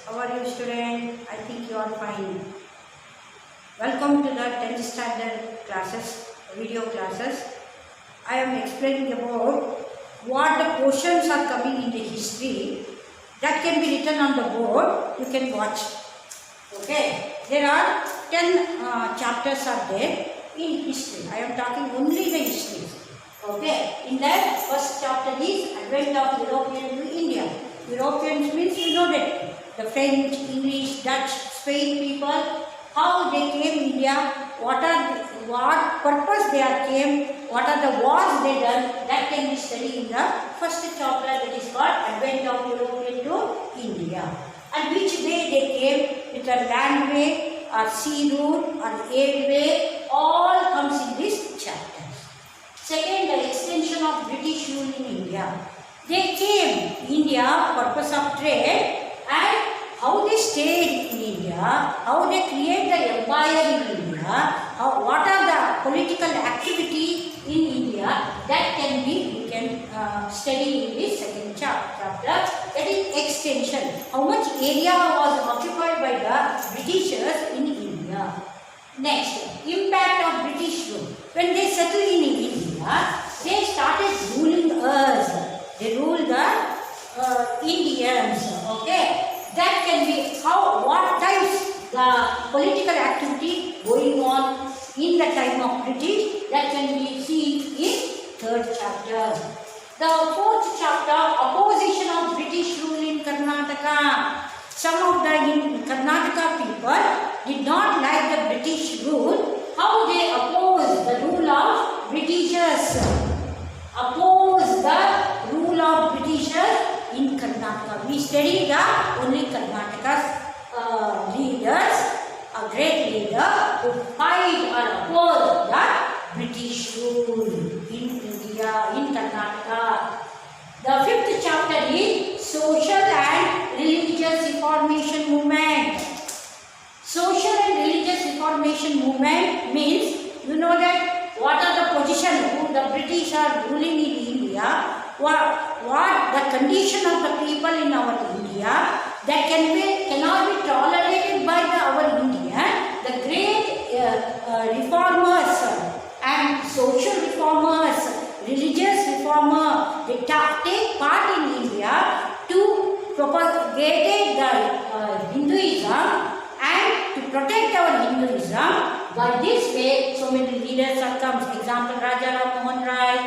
How are you, student? I think you are fine. Welcome to the 10th standard classes, video classes. I am explaining about what the portions are coming in the history that can be written on the board. You can watch. Okay. There are 10 chapters are there in history. I am talking only the history. Okay. In that first chapter is Advent of European to India. Europeans means you know that the French, English, Dutch, Spain people, how they came India, what purpose they are came, what are the wars they done, that can be studied in the first chapter, that is called Advent of European to India. And which way they came, with a land way or sea route or air way, all comes in this chapter. Second, the extension of British rule in India. They came India, purpose of trade, and how they stayed in India, how they create the empire in India, what are the political activity in India, that can be, we can study in this second chapter, that is extension. How much area was occupied by the Britishers in India. Next, impact of British rule. When they settled in India, they started ruling us. They ruled the Indians. Okay. That can be how, what types the political activity going on in the time of British, that can be seen in third chapter. The fourth chapter, opposition of British rule in Karnataka. Some of the Karnataka people did not like the British rule. How they opposed the rule of Britishers. Oppose the rule of Britishers in Karnataka. We study the only Karnataka's leaders, a great leader who fight or oppose the British rule in India, in Karnataka. The fifth chapter is social and religious reformation movement. Social and religious reformation movement means, you know that what are the position who the British are ruling in India, what the condition of the people in our India, that cannot be tolerated by our India. The great reformers and social reformers, religious reformers, they take part in India to propagate the Hinduism and to protect our Hinduism. By this way, so many leaders are come. Example, Raja Ram Mohan Rai,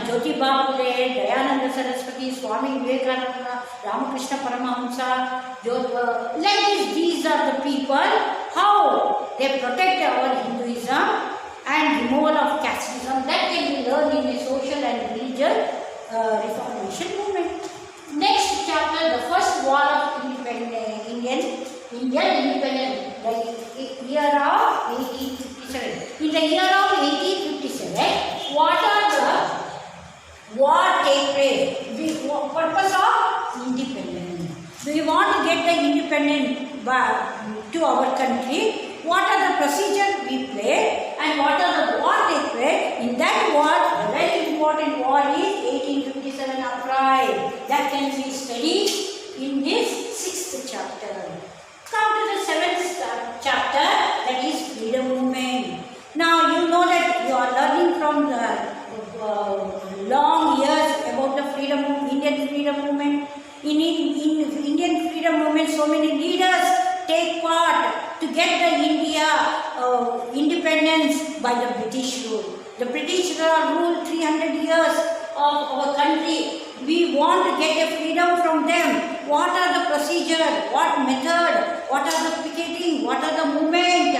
Jyotiba Phule, Dayananda Saraswati, Swami Vivekananda, Ramakrishna Paramahamsa. Like this, these are the people, how they protect our Hinduism and removal of casteism. That can be learned in the social and religious reformation movement. Next chapter, the first war of Indian independence, the year of 1857. In the year of 1857, what take place? The purpose of independence. We want to get the independence to our country. What are the procedures we play and what are the war take place? In that war, the very important war is 1857 uprising. That can be studied in this sixth chapter. Come to the seventh chapter, that is freedom movement. Now you know that you are learning from the long years about the Indian freedom movement. In Indian freedom movement, so many leaders take part to get the India independence by the British rule. The British ruled 300 years of our country. We want to get a freedom from them. What are the procedure? What method? What are the picketing? What are the movement?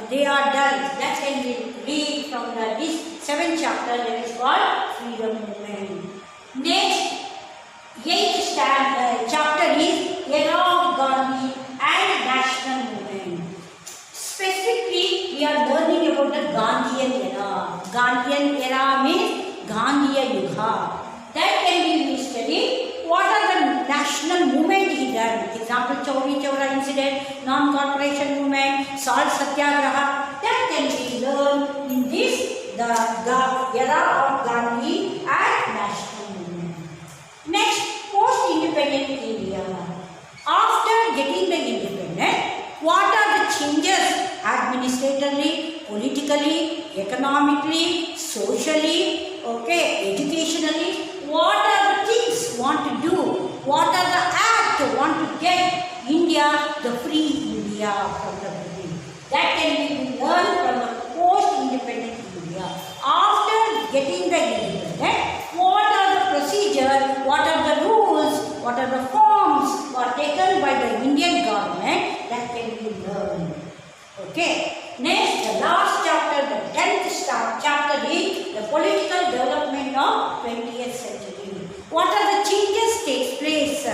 They are done. That can be read from this seventh chapter, that is called freedom movement. Next, eighth chapter is era of Gandhi and national movement. Specifically, we are learning about the Gandhian era. Gandhian era means Gandhiya Yuga. That can be studied. What are the national movement he done? Example, Chauri Chaura incident, non-corporation movement, salt satyagraha. That can be learned in this, the era of Gandhi and national movement. Next, post-independent India. After politically, economically, socially, okay, educationally. What are the things want to do? What are the acts want to get India, the free India from the beginning? That can be learned from the post-independent India. After getting the independence, what are the procedures, what are the rules, what are the forms are taken by the Indian government that can be learned. Okay. Next, the last chapter, the 10th chapter is the political development of 20th century. What are the changes takes place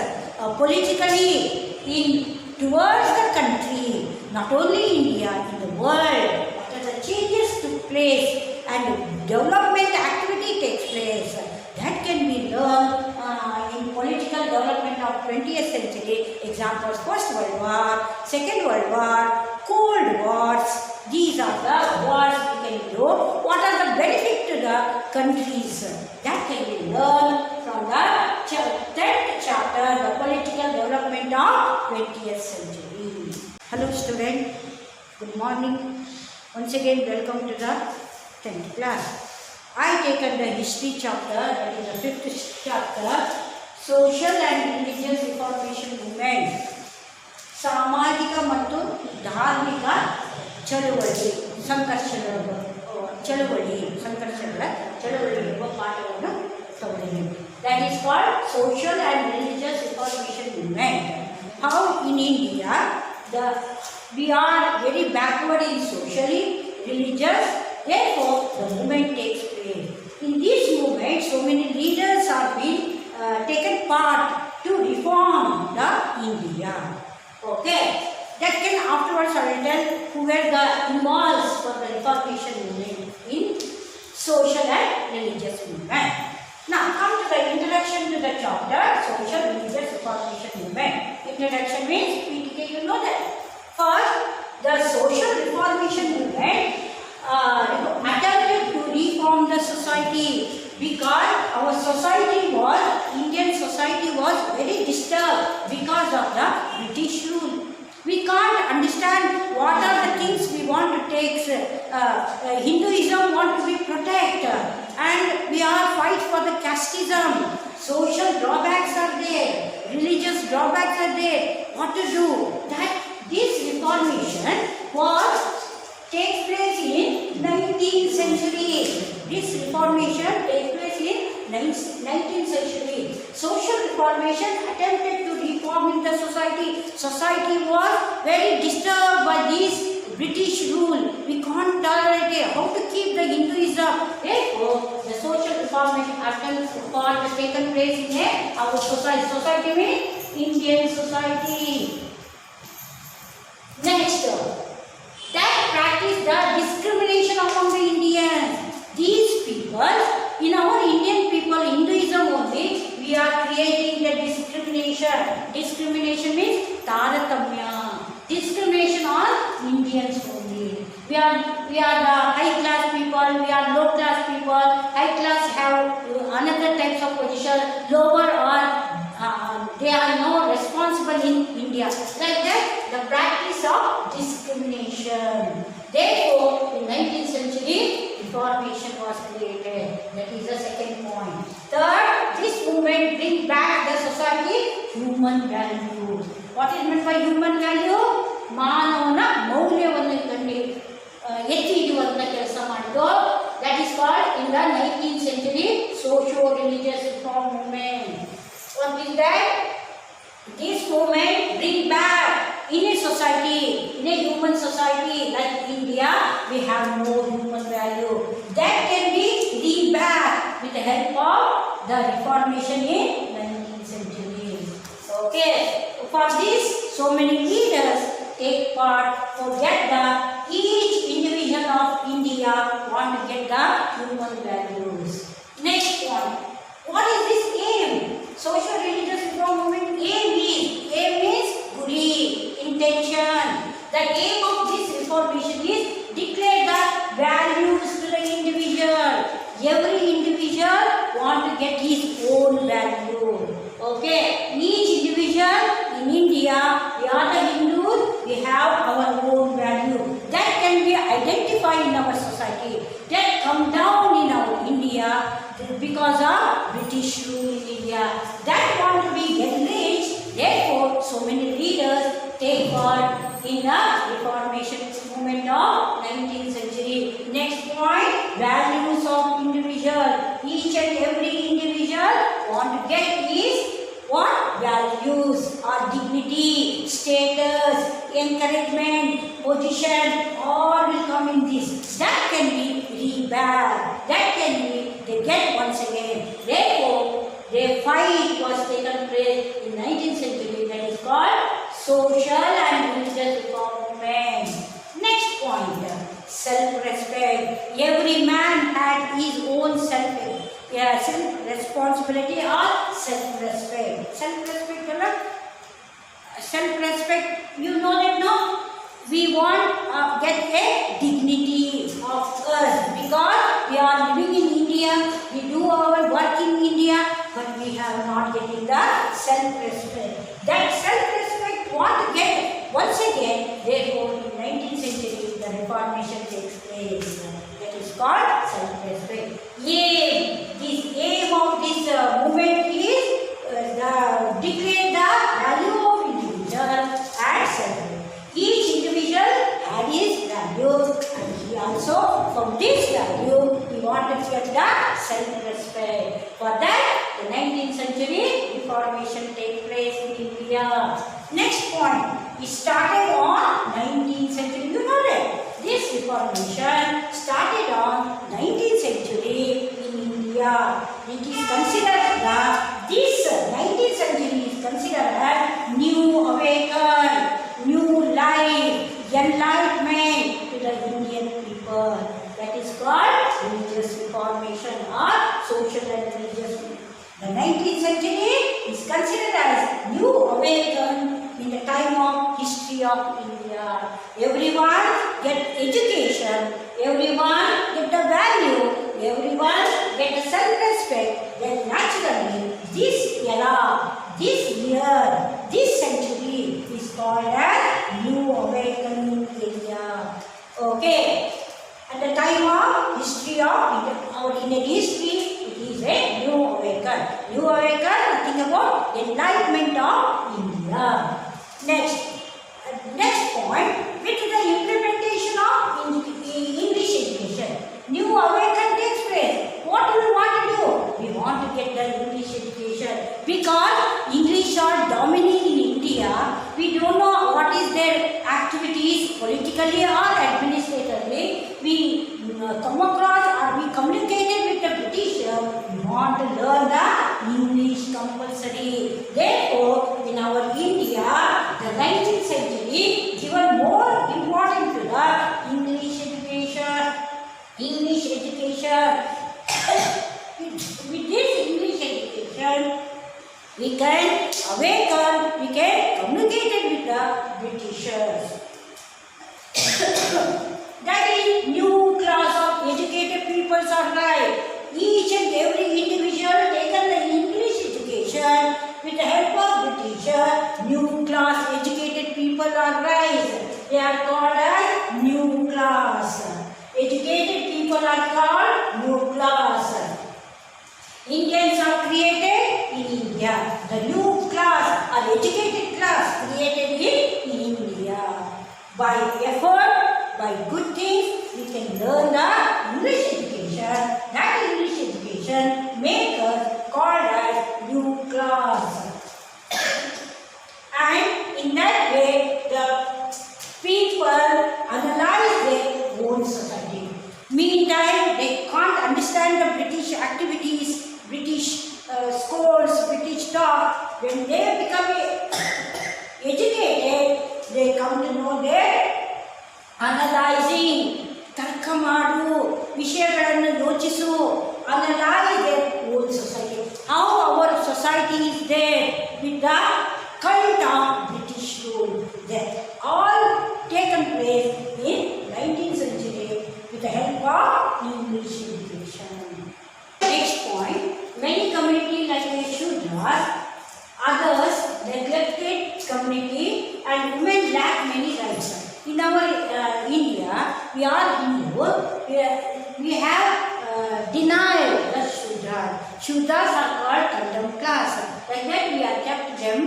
politically towards the country, not only India, in the world? What are the changes took place and development activity takes place? That can be learned in political development of 20th century. Examples: First World War, Second World War, Cold Wars. These are the wars we can do. What are the benefits to the countries? That can be learned from the 10th chapter, the political development of 20th century. Hello student, good morning. Once again welcome to the 10th class. I taken the history chapter, that is the 5th chapter, social and religious reformation movement. ಸಾಮಾಜಿಕ ಮತ್ತು ಧಾರ್ಮಿಕ ಚಳುವಳಿ ಚಳುವಳಿ ಎಂಬ ಪಾಠವನ್ನು ತಗೊಂಡಿದ್ದೇವೆ. That is called social and religious reformation movement. How in India we are very backward in socially, religious, therefore the movement takes place. In this movement, so many leaders are being taken part to reform the India. Okay, that can afterwards I will tell who were the involved for the reformation movement in social and religious movement. Now come to the introduction to the chapter, social religious reformation movement. Introduction means PTK, you know that. First, the social reformation movement attempted to reform the society, because our society was, Indian society was very disturbed because of the British rule. We can't understand what are the things we want to take. Hinduism want to be protected, and we are fight for the casteism. Social drawbacks are there, religious drawbacks are there. What to do? That this reformation takes place in 19th century. This reformation takes place in 19th century. Social reformation attempted to reform in the society. Society was very disturbed by this British rule. We can't tolerate it. How to keep the Hinduism? Therefore, the social reformation attempt has taken place in our society. Society means Indian society. Next, that practice the discrimination among the Indians. These people, in our Indian people, Hinduism only, we are creating the discrimination. Discrimination means taratamya. Discrimination on Indians only. We are the high class people, we are low class people. High class have another types of position, lower or they are not responsible in India. Like that, the practice of discrimination. Therefore, in 19th century, reformation was created. That is the second point. Third, this movement brings back the society human value. What is meant by human value? ಮಾನವನ ಮೌಲ್ಯವನ್ನು ಎತ್ತಿ ಹಿಡಿಯುವಂತ ಕೆಲಸ ಮಾಡಿದ್ದು. That is called in the 19th century socio-religious reform movement. What is that? This movement bring back in a society, in a human society like India, we have no human value. That can be bring back with the help of the reformation in 19th century. Okay, for this, so many leaders take part to get the each individual of India want to get the human values. Next one, what is this aim? Social religious reform movement aim is guri, intention. The aim of this reformation is declare the values to the individual. Every individual want to get his own value. Okay, each individual in India, we are the Hindus, we have our own value. That can be identified in our society. so many leaders take part in the Reformation movement of 19th century. Next point, values of individual. Each and every individual want to get is what? Values or dignity, status, encouragement, position, all will come in this. That can be reback. That can be they get once again. Therefore, their fight was taken place in 19th century. That is called social and religious reform movement. Next point, self-respect. Every man had his own self-responsibility or self-respect. Self-respect, you know that no? We want get a dignity of us because we are living in India, we do our work in India, but we have not getting the self-respect. That self-respect want to get once again. Therefore, in 19th century, the Reformation takes place. That is called self-respect. Aim of this movement is declare the value of individual and self. Each individual had his value, and he also, from this value, he wanted to get the self-respect. For that, the 19th century Reformation take place in India. Next point, it started on 19th century. You know that this Reformation started on 19th century in India. It is considered this 19th century is considered a new awakening, new life, enlightenment to the Indian people. That is called religious reformation or social and religious. The 19th century is considered as new awakening in the time of history of India. Everyone get education, everyone get the value, everyone get the self-respect. Then naturally this era, this year, this century is called as New Awakening India. Okay. At the time of history of our Indian history, it is a new awakening. New awakening, nothing about enlightenment of India. Next point, with the implementation of English education, new awakening takes place. What do we want to do? We want to get the English education because English are dominating in India. We don't know what is their activities politically or administratively. We come across or we communicated with the British. We want to learn the English compulsory. Therefore, in our India, the 19th century given more importance to the English education. English education. With this English education, we can awaken, we can communicate with the Britishers. That is new class of educated people are right. Each and every individual taken the English education with the help of Britisher. New class educated people are rise. They are called as new class. Educated people are called new class. Indians are created in India. The new class or educated class created in India. By effort, by good things, we can learn the English education. That English education makes us called as new class. And in that way, the people analyze their own society. Meantime, they can't understand the British activities, British schools, British talk. When they become educated, they come to know that analyzing, tarka madu, vishayagalannu yochisu, analyze their own society. How our society is there with the cult of British rule. That all taken place in 19th century with the help of English education. Next point, many communities like the Shudras, others neglected community and women lack many rights. In our India, we are Hindu, we have denied the Shudras. Shudras are called condemned class. Like that we are kept them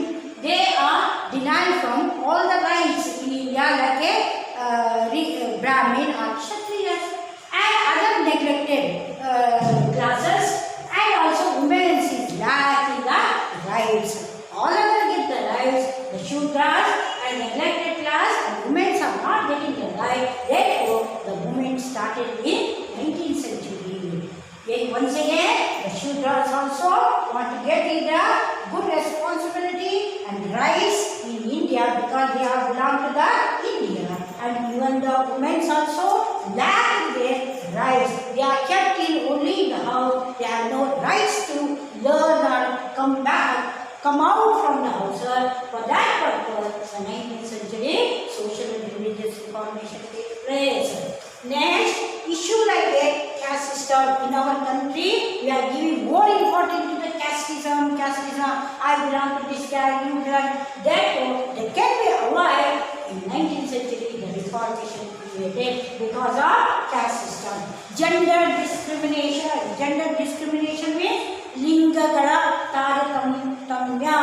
they are denied from all the rights in India like a Brahmin or Kshatriyas and other neglected classes, and also women is lacking the rights. All other get the rights, the Shudras and neglected class and women are not getting the right. Therefore, the movement started in 19th century. Once again, the Shudras also want to get the good responsibility and rights in India because they are belong to the India, and even the women also lack their rights. They are kept in only in the house. They have no rights to learn or come out from the house. For that purpose, the 19th century social and religious reformation takes place. Next, issue like a caste system in our country, we are giving more importance to the casteism. I belong to this caste, you belong. Therefore, they can be avoided in 19th century. The reformation created because of caste system. Gender discrimination means lingagala taratamya.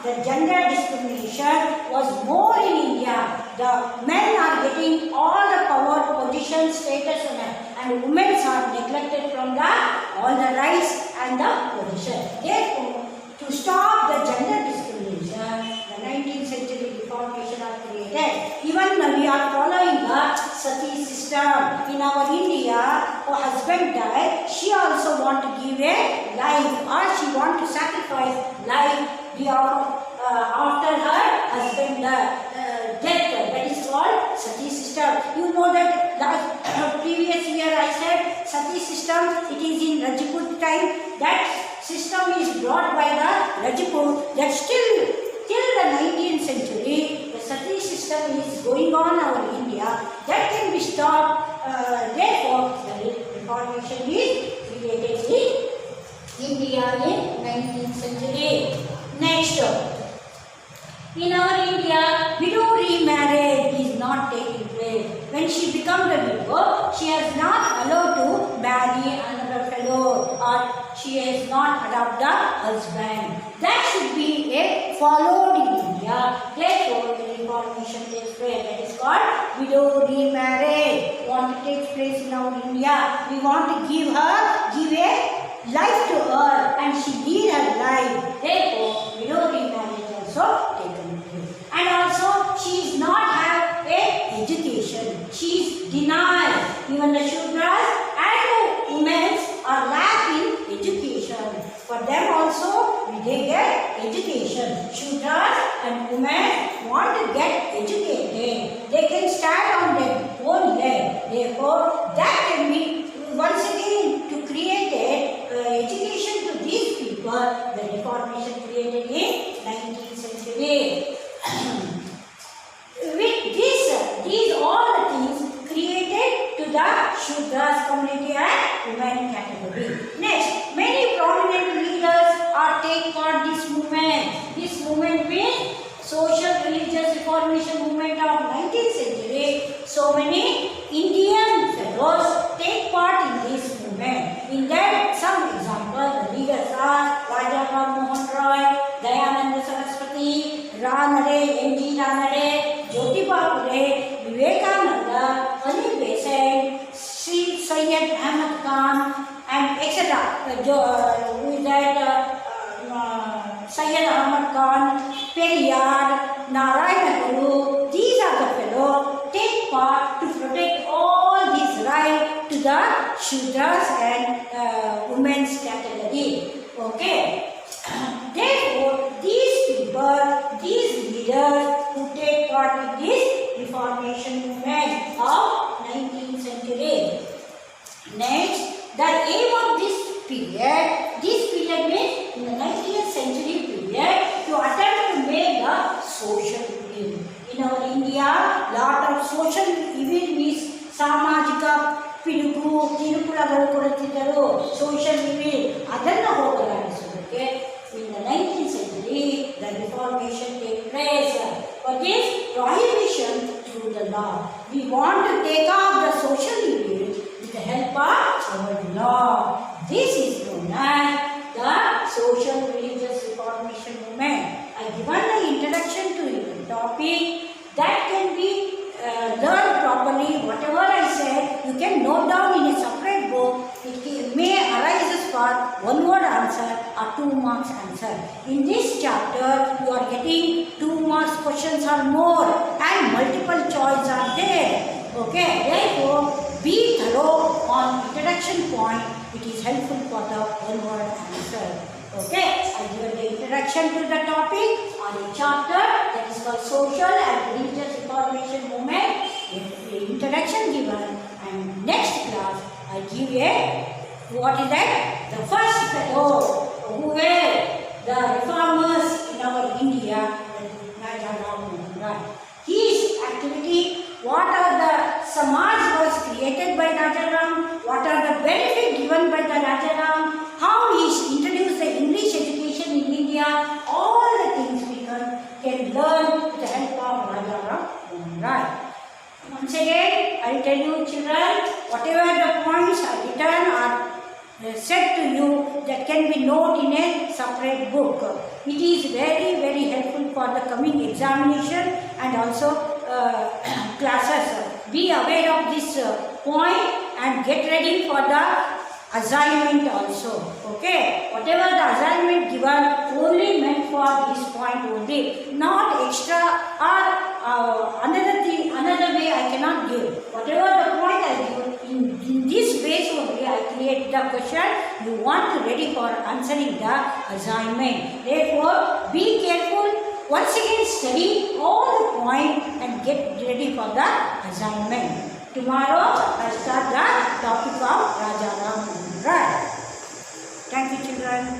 The gender discrimination was more in India. The men are getting all the power, position, status, and women are neglected from all the rights and the position. Therefore, to stop the gender discrimination, the 19th century reformation are created. Even we are following the sati system in our India. Her husband died, she also want to give a life, or she want to sacrifice life after her husband death. That is called sati system. You know that previous year I said sati system, it is in Rajput time. That system is brought by the Rajput. That still till the 19th century the sati system is going on in our India. That can be stopped. Therefore, the reformation is created in India in 19th century. Next, in our India, widow remarriage is not taking place. When she becomes a widow, she is not allowed to marry another fellow, or she is not adopt a husband. That should be followed in India. Therefore, the reformation takes place. That is called widow remarriage. Want to take place in our India. We want to give a life to her, and she lead her life. Therefore, widow remarriage also taken place. And also, she is not have a education. She is denied. Even the Shudras and the women are lacking education. For them also, they get education. Shudras and women want to get educated. They can stand on their own leg. Therefore, that can be once again to create education to these people. The reformation created in 19th century. With these all the things created to the Shudras community and women category. Next, many prominent leaders are take part in this movement. This movement means social religious reformation movement of 19th century. So many Indian fellows take part in this movement. In that, some examples, the leaders are Raja Ram Mohan Roy, Dayananda Saraswati, Ranade, N.G. Ranade, Jyotiba Phule, Vivekananda, Anil Desai, Sri Syed Ahmad Khan, and etc. With that, Syed Ahmad Khan, Periyar, Narayana Guru, these are the fellows take part to protect all these rights to the Shudras and women's category. Okay. Therefore, these people, these leaders who take part in this reformation movement of 19th century. Next, the aim of this period means in the 19th century period to attempt to make the social evil. In our India, lot of social evil means samajika piduku, tirupulagal koduttidaru, social evil, adanna hogaladisodakke in the 19th century the reformation take place. For this prohibition through the law, we want to take off the social evil with the help of our law. This is known as the social religious reformation movement. I I given the introduction to the topic that can be learned properly. Whatever I said, you can note down in a separate book. It may arise for one word answer or 2 marks answer. In this chapter, you are getting 2 marks questions or more and multiple choice are there. Okay, therefore, be thorough on introduction point. It is helpful for the one word answer. Okay, I give the introduction to the topic on a chapter that is called Social and Religious Reformation Movement. The introduction given, and next class I give what is that? The first fellow who were the reformers in our India, Rajaram. His activity, what are the Samaj was created by Rajaram, what are the benefits given by the Rajaram, how he introduced the English education in India, all the things we can learn with the help of Rajaram. Right. Once again, I tell you children, whatever the points are written or said to you, that can be noted in a separate book. It is very, very helpful for the coming examination and also classes. Be aware of this point and get ready for the assignment also. Okay, whatever the assignment given only meant for this point only, not extra or another way I cannot give. Whatever the point I give, in this base only I create the question. You want to ready for answering the assignment. Therefore, be careful. Once again, study all the point and get ready for the assignment. Tomorrow, I start the topic of Rajaram. Right. Thank you, children.